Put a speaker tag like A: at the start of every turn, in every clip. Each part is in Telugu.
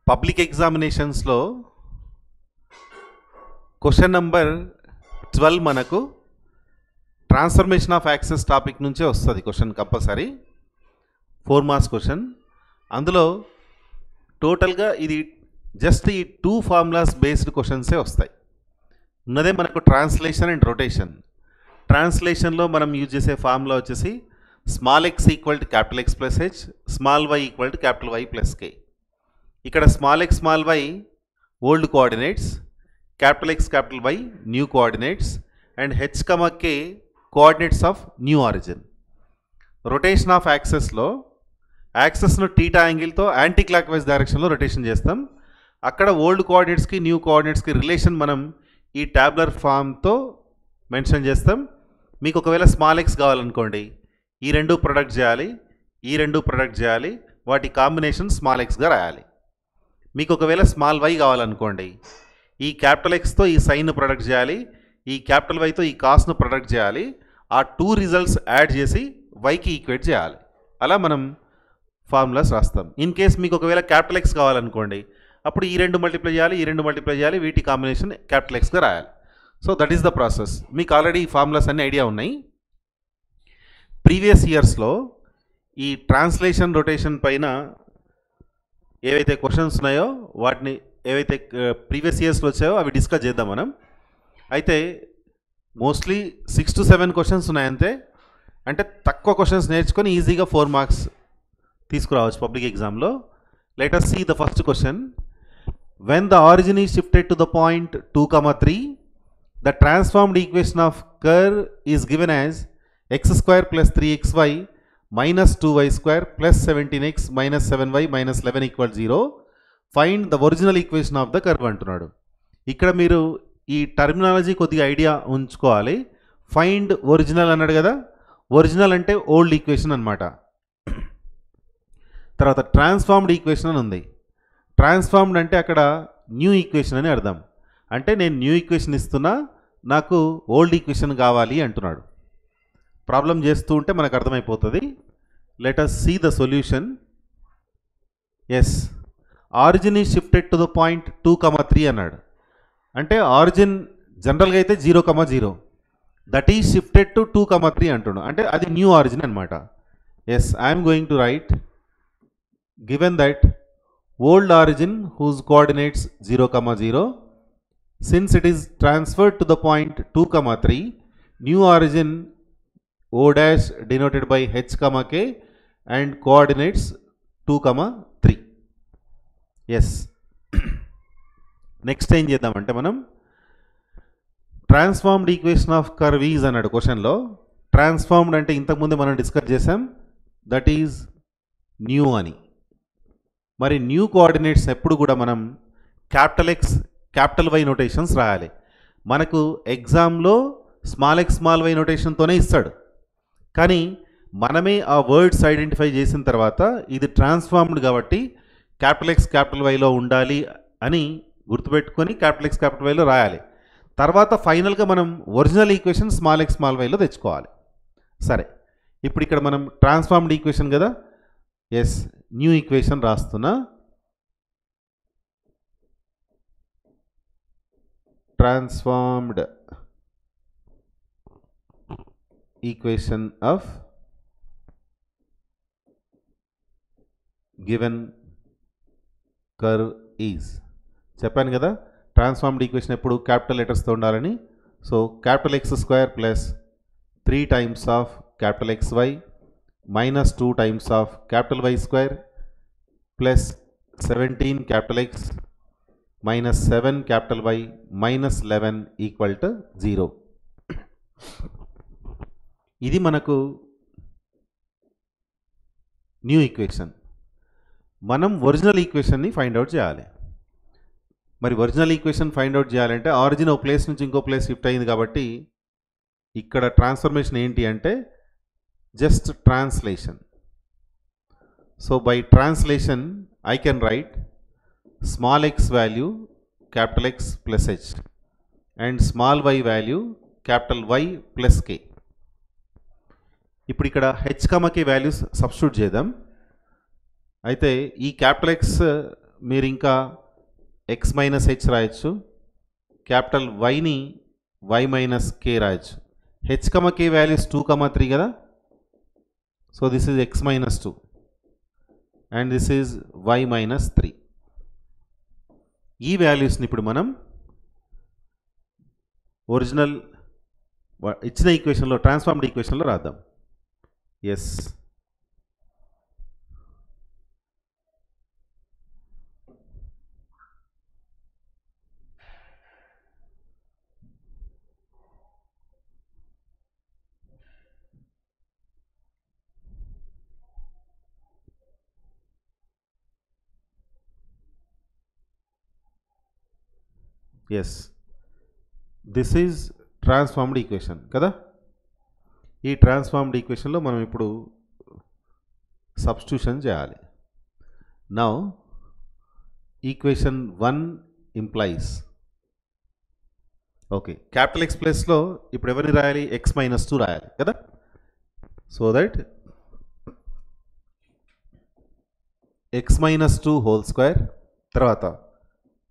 A: పబ్లిక్ ఎగ్జామినేషన్స్లో క్వశ్చన్ నెంబర్ 12 మనకు ట్రాన్స్ఫర్మేషన్ ఆఫ్ యాక్సెస్ టాపిక్ నుంచే వస్తుంది క్వశ్చన్ కంపల్సరీ 4 మార్క్స్ క్వశ్చన్. అందులో టోటల్గా ఇది జస్ట్ ఈ 2 ఫార్ములాస్ బేస్డ్ క్వశ్చన్సే వస్తాయి. ఉన్నదే మనకు ట్రాన్స్లేషన్ అండ్ రొటేషన్. ట్రాన్స్లేషన్లో మనం యూజ్ చేసే ఫార్ములా వచ్చేసి small X equal to capital X plus H, small Y equal to capital Y plus K. ఇక్కడ small X small Y old coordinates, capital X capital Y new coordinates and H comma K coordinates of new origin. Rotation of యాక్సెస్లో యాక్సెస్ను టీటా యాంగిల్తో యాంటీ క్లాక్ వైజ్ డైరెక్షన్లో రొటేషన్ చేస్తాం. అక్కడ ఓల్డ్ కోఆర్డినేట్స్కి న్యూ కోఆర్డినేట్స్కి రిలేషన్ మనం ఈ ట్యాబ్లర్ ఫామ్తో మెన్షన్ చేస్తాం. మీకు ఒకవేళ స్మాల్ ఎక్స్ కావాలనుకోండి, ఈ రెండు ప్రొడక్ట్ చేయాలి, ఈ రెండు ప్రొడక్ట్ చేయాలి, వాటి కాంబినేషన్ స్మాల్ ఎక్స్గా రాయాలి. మీకు ఒకవేళ స్మాల్ వై కావాలనుకోండి, ఈ క్యాపిటల్ ఎక్స్తో ఈ సైన్ ప్రొడక్ట్ చేయాలి, ఈ క్యాపిటల్ వైతో ఈ కాస్ను ప్రొడక్ట్ చేయాలి, ఆ 2 రిజల్ట్స్ యాడ్ చేసి వైకి ఈక్వేట్ చేయాలి. అలా మనం ఫార్ములాస్ రాస్తాం. ఇన్ కేస్ మీకు ఒకవేళ క్యాపిటల్ ఎక్స్ కావాలనుకోండి, అప్పుడు ఈ రెండు మల్టిప్లై చేయాలి, ఈ రెండు మల్టిప్లై చేయాలి, వీటి కాంబినేషన్ క్యాపిటల్ ఎక్స్గా రాయాలి. So that is the process. మీకు ఆల్రెడీ ఈ ఫార్ములాస్ అన్ని ఐడియా ఉన్నాయి. ప్రీవియస్ ఇయర్స్లో ఈ ట్రాన్స్లేషన్ రొటేషన్ పైన ఏవైతే క్వశ్చన్స్ ఉన్నాయో వాటిని ఏవైతే ప్రీవియస్ ఇయర్స్లో వచ్చాయో అవి డిస్కస్ చేద్దాం మనం. అయితే మోస్ట్లీ 6 to 7 క్వశ్చన్స్ ఉన్నాయంతే. అంటే తక్కువ క్వశ్చన్స్ నేర్చుకొని ఈజీగా 4 మార్క్స్ తీసుకురావచ్చు పబ్లిక్ ఎగ్జామ్లో. Let us see the first question. When the origin is shifted to the point 2, 3, the transformed equation of curve is given as x square plus 3xy minus 2y square plus 17x minus 7y minus 11 equals 0. Find the original equation of the curve అంటున్నాడు. ఇక్కడ మీరు ఈ టర్మినాలజీ కొద్దిగా ఐడియా ఉంచుకోవాలి. ఫైండ్ ఒరిజినల్ అన్నాడు కదా, ఒరిజినల్ అంటే ఓల్డ్ ఈక్వేషన్ అనమాట. తర్వాత ట్రాన్స్ఫార్మ్డ్ ఈక్వేషన్ అని ఉంది. ట్రాన్స్ఫార్మ్డ్ అంటే అక్కడ న్యూ ఈక్వేషన్ అని అర్థం. అంటే నేను న్యూ ఈక్వేషన్ ఇస్తున్నా, నాకు ఓల్డ్ ఈక్వేషన్ కావాలి అంటున్నాడు. ప్రాబ్లం చేస్తూ ఉంటే మనకు అర్థమైపోతుంది. Let us see the solution. Yes, origin is shifted to the point 2, 3 అన్నాడు. అంటే ఆరిజిన్ జనరల్గా అయితే 0, 0, దట్ ఈజ్ షిఫ్టెడ్ టు 2, 3 అంటున్నాడు. అంటే అది న్యూ ఆరిజిన్ అనమాట. Yes, I'm going to write given that old origin whose coordinates 0, 0, since it is transferred to the point 2, 3, new origin O dash denoted by h, k and coordinates 2, 3. yes. Next ఏం చేద్దామంటే మనం transformed equation of curve is అన్నాడు క్వశ్చన్లో. ట్రాన్స్ఫార్మ్డ్ అంటే ఇంతకుముందు మనం డిస్కస్ చేసాం, దట్ ఈజ్ న్యూ అని. మరి న్యూ కోఆర్డినేట్స్ ఎప్పుడు కూడా మనం capital X capital y notations రాయాలి. మనకు ఎగ్జామ్లో స్మాల్ ఎక్స్ స్మాల్ వై నోటేషన్తోనే ఇస్తాడు, కానీ మనమే ఆ వర్డ్స్ ఐడెంటిఫై చేసిన తర్వాత ఇది ట్రాన్స్ఫార్మ్డ్ కాబట్టి క్యాపిటల్ ఎక్స్ క్యాపిటల్ వైలో ఉండాలి అని గుర్తుపెట్టుకొని క్యాపిటల్ ఎక్స్ క్యాపిటల్ వైలో రాయాలి. తర్వాత ఫైనల్గా మనం original equation small X small వైలో తెచ్చుకోవాలి. సరే, ఇప్పుడు ఇక్కడ మనం ట్రాన్స్ఫార్మ్డ్ ఈక్వేషన్ కదా, ఎస్, న్యూ ఈక్వేషన్ రాస్తున్నా. Transformed equation of given curve is. చెప్పాను కదా ట్రాన్స్ఫార్మ్డ్ ఈక్వేషన్ ఎప్పుడు క్యాపిటల్ లెటర్స్తో ఉండాలని. So capital X square plus 3 times of capital X Y minus 2 times of capital Y square plus 17 capital X minus 7 capital Y minus 11 equal to 0. ఇది మనకు న్యూ ఈక్వేషన్. మనం ఒరిజినల్ ఈక్వేషన్ని ఫైండ్ అవుట్ చేయాలి. మరి ఒరిజినల్ ఈక్వేషన్ ఫైండ్ అవుట్ చేయాలంటే ఆరిజిన్ ఒక ప్లేస్ నుంచి ఇంకో ప్లేస్ షిఫ్ట్ అయింది కాబట్టి ఇక్కడ ట్రాన్స్ఫర్మేషన్ ఏంటి అంటే just translation. So by translation I can write small x value capital X plus h and small y value capital Y plus k. ఇప్పుడు ఇక్కడ h, k వాల్యూస్ సబ్స్టిట్యూట్ చేద్దాం. అయితే ఈ క్యాపిటల్ ఎక్స్ మీరు ఇంకా ఎక్స్ మైనస్ హెచ్ రాయొచ్చు, క్యాపిటల్ వైని వై మైనస్ కే రాయొచ్చు. హెచ్ కమ కే వాల్యూస్ 2, 3 కదా. So this is X minus 2 and this is y minus 3. ఈ వాల్యూస్ని ఇప్పుడు మనం ఒరిజినల్ ఇచ్చిన ఈక్వేషన్లో, ట్రాన్స్ఫార్మ్డ్ ఈక్వేషన్లో రాద్దాం. Yes, yes, this is transformed equation కదా. ఈ ట్రాన్స్ఫార్మ్డ్ ఈక్వేషన్లో మనం ఇప్పుడు సబ్స్టిట్యూషన్ చేయాలి. Now equation 1 implies, okay, capital X ప్లేస్లో ఇప్పుడు ఎవరిని రాయాలి? ఎక్స్ మైనస్ 2 రాయాలి కదా. So that X minus 2 whole square తర్వాత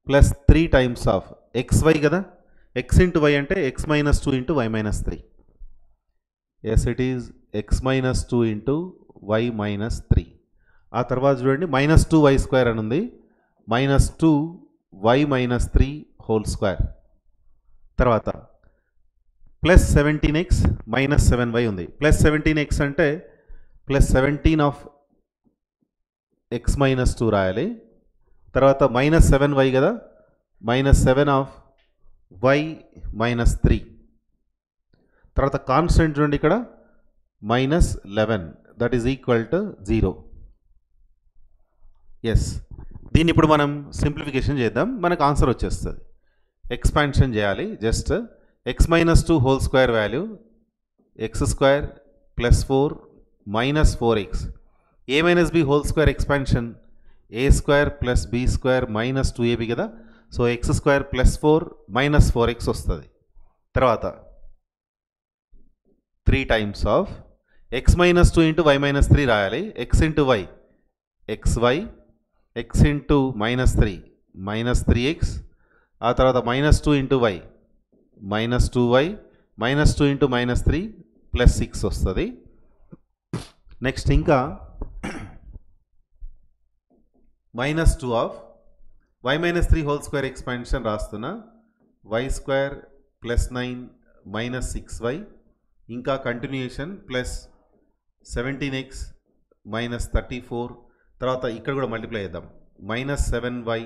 A: plus 3 times of X Y కదా. ఎక్స్ ఇంటూ వై అంటే X minus 2 into Y minus 3. Yes, it is X minus 2 into Y minus 3. ఆ తర్వాత చూడండి మైనస్ 2 వై స్క్వేర్ అని ఉంది, minus 2 y minus 3 whole square. తర్వాత ప్లస్ 17x మైనస్ 7y ఉంది. ప్లస్ 17x అంటే ప్లస్ 17 ఆఫ్ ఎక్స్ మైనస్ 2 రాయాలి. తర్వాత మైనస్ 7y కదా, మైనస్ 7 ఆఫ్ వై మైనస్ 3. తర్వాత కాన్స్టెంట్ చూడండి ఇక్కడ minus 11, that is equal to 0. Yes, దీన్ని ఇప్పుడు మనం సింప్లిఫికేషన్ చేద్దాం, మనకు ఆన్సర్ వచ్చేస్తుంది. ఎక్స్పాన్షన్ చేయాలి. Just X minus 2 whole square value X square plus 4 minus 4x, A minus B whole square expansion A square plus B square minus 2ab కదా. So X square plus 4 minus 4x వస్తుంది. తర్వాత 3 times of X minus 2 into Y minus 3 రాయాలి. X into Y xy, X into minus 3 minus 3x, ఆ తర్వాత minus 2 into Y minus 2y, minus 2 into minus 3 plus 6 వస్తుంది. నెక్స్ట్ ఇంకా minus 2 of Y minus 3 whole square expansion రాస్తున్నా, Y square plus 9 minus 6y, ఇంకా కంటిన్యూషన్ ప్లస్ 17x మైనస్ 34. తర్వాత ఇక్కడ కూడా మల్టిప్లై చేద్దాం, మైనస్ 7y,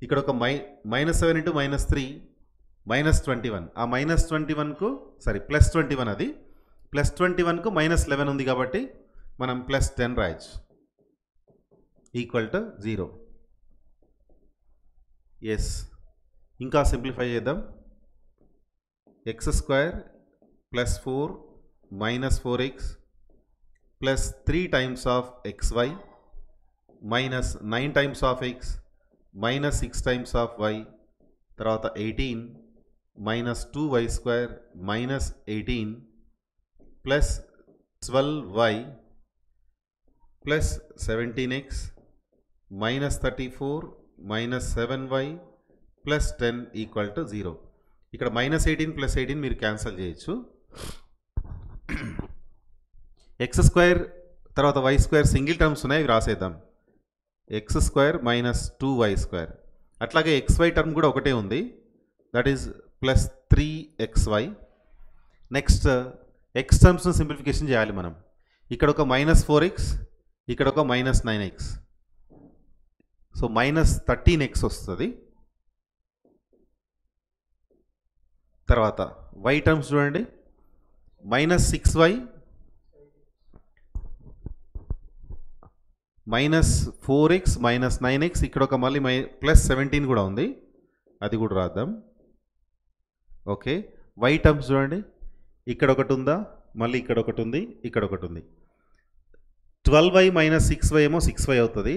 A: ఇక్కడ ఒక మైనస్ 7 ఇంటూ మైనస్ 3 మైనస్ 21. ఆ మైనస్ 21కు ప్లస్ 21, అది ప్లస్ 21కు మైనస్ 11 ఉంది కాబట్టి మనం ప్లస్ 10 రాయొచ్చు, ఈక్వల్ టు 0. ఎస్, ఇంకా సింప్లిఫై చేద్దాం. X square plus 4 minus 4x plus 3 times of xy minus 9 times of x minus 6 times of y, తర్వాత 18 minus 2y square minus 18 plus 12y plus 17x minus 34 minus 7y plus 10 equal to 0. ఇక్కడ మైనస్ 18 ప్లస్ 18 మీరు క్యాన్సిల్ చేయొచ్చు. ఎక్స్ స్క్వేర్ తర్వాత వై స్క్వేర్ సింగిల్ టర్మ్స్ ఉన్నాయి, ఇవి రాసేద్దాం. X square minus 2y square, అట్లాగే xy టర్మ్ కూడా ఒకటే ఉంది, that is plus 3xy. Next X టర్మ్స్ను సింప్లిఫికేషన్ చేయాలి మనం. ఇక్కడ ఒక మైనస్ 4x, ఇక్కడ ఒక minus 9x, so minus 13x వస్తుంది. తర్వాత y టర్మ్స్ చూడండి, minus 6y minus 4x minus 9x, ఇక్కడ ఒక మళ్ళీ ప్లస్ 17 కూడా ఉంది, అది కూడా రాద్దాం. ఓకే, y టర్మ్స్ చూడండి, ఇక్కడ ఒకటి ఉందా, మళ్ళీ ఇక్కడ ఒకటి ఉంది, ఇక్కడ ఒకటి ఉంది. 12y మైనస్ 6y ఏమో 6y అవుతుంది,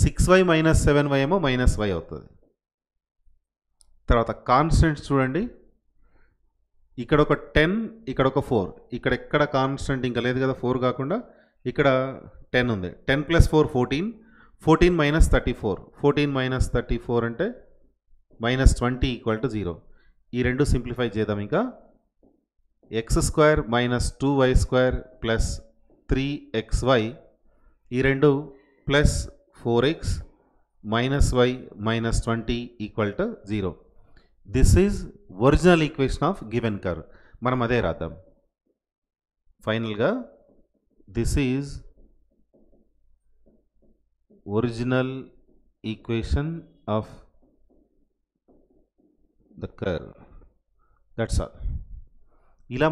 A: 6y మైనస్ 7y ఏమో మైనస్ y అవుతుంది. తర్వాత కాన్స్టెంట్స్ చూడండి, ఇక్కడ ఒక 10, ఇక్కడ ఒక 4, ఇక్కడ ఎక్కడ కాన్స్టెంట్ ఇంకా లేదు కదా 4 కాకుండా, ఇక్కడ 10 ఉంది. 10 ప్లస్ 4 14, 14 మైనస్ 34, 14 మైనస్ 34 అంటే -20 ఈక్వల్ టు 0. ఈ రెండు సింప్లిఫై చేద్దాం. ఇంకా x² minus 2y² plus 3xy, ఈ రెండు plus 4x minus y minus 20 equal to 0. This is original equation of given curve. మనం అదే రాద్దాం. ఫైనల్గా this is original equation of the curve. That's all. ఇలా